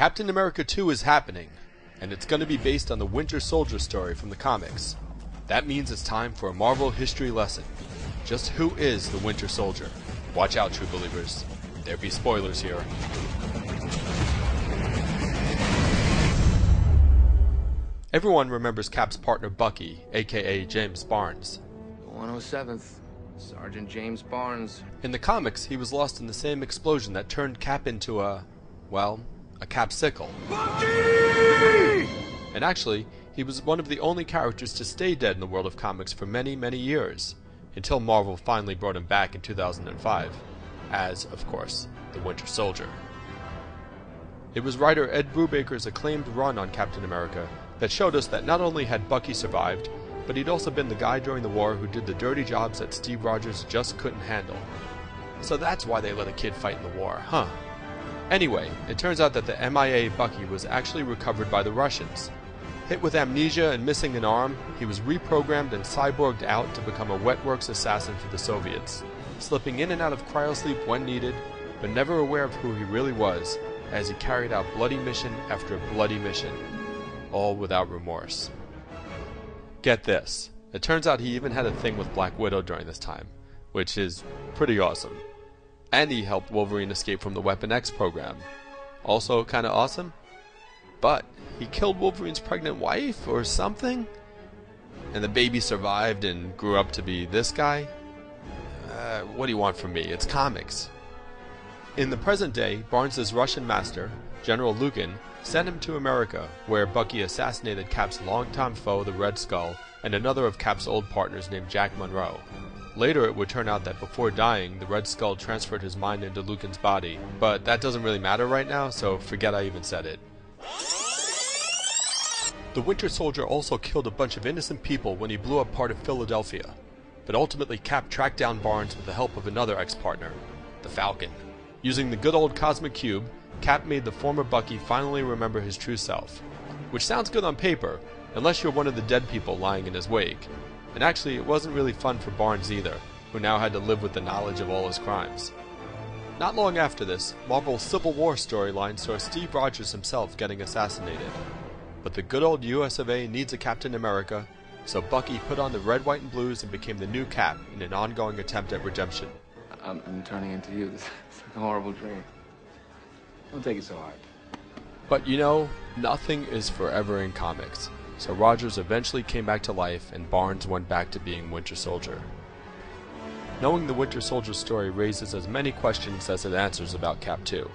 Captain America 2 is happening, and it's going to be based on the Winter Soldier story from the comics. That means it's time for a Marvel history lesson. Just who is the Winter Soldier? Watch out, true believers. There be spoilers here. Everyone remembers Cap's partner Bucky, aka James Barnes. 107th, Sergeant James Barnes. In the comics, he was lost in the same explosion that turned Cap into a capsicle. Bucky! And actually, he was one of the only characters to stay dead in the world of comics for many, many years, until Marvel finally brought him back in 2005, as, of course, the Winter Soldier. It was writer Ed Brubaker's acclaimed run on Captain America that showed us that not only had Bucky survived, but he'd also been the guy during the war who did the dirty jobs that Steve Rogers just couldn't handle. So that's why they let a kid fight in the war, huh? Anyway, it turns out that the MIA Bucky was actually recovered by the Russians. Hit with amnesia and missing an arm, he was reprogrammed and cyborged out to become a wetworks assassin for the Soviets, slipping in and out of cryosleep when needed, but never aware of who he really was, as he carried out bloody mission after bloody mission, all without remorse. Get this, it turns out he even had a thing with Black Widow during this time, which is pretty awesome. And he helped Wolverine escape from the Weapon X program. Also kinda awesome. But he killed Wolverine's pregnant wife or something? And the baby survived and grew up to be this guy? What do you want from me? It's comics. In the present day, Barnes' Russian master, General Lukin, sent him to America, where Bucky assassinated Cap's longtime foe, the Red Skull, and another of Cap's old partners named Jack Monroe. Later it would turn out that before dying, the Red Skull transferred his mind into Lukin's body, but that doesn't really matter right now, so forget I even said it. The Winter Soldier also killed a bunch of innocent people when he blew up part of Philadelphia, but ultimately Cap tracked down Barnes with the help of another ex-partner, the Falcon. Using the good old Cosmic Cube, Cap made the former Bucky finally remember his true self, which sounds good on paper, unless you're one of the dead people lying in his wake. And actually, it wasn't really fun for Barnes either, who now had to live with the knowledge of all his crimes. Not long after this, Marvel's Civil War storyline saw Steve Rogers himself getting assassinated. But the good old US of A needs a Captain America, so Bucky put on the red, white, and blues and became the new Cap in an ongoing attempt at redemption. I'm turning into you. This is like a horrible dream. Don't take it so hard. But you know, nothing is forever in comics. So Rogers eventually came back to life and Barnes went back to being Winter Soldier. Knowing the Winter Soldier story raises as many questions as it answers about Cap 2.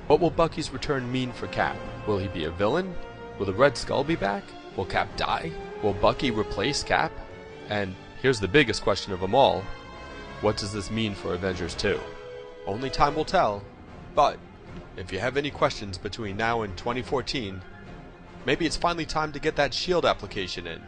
What will Bucky's return mean for Cap? Will he be a villain? Will the Red Skull be back? Will Cap die? Will Bucky replace Cap? And here's the biggest question of them all. What does this mean for Avengers 2? Only time will tell, but if you have any questions between now and 2014, maybe it's finally time to get that SHIELD application in.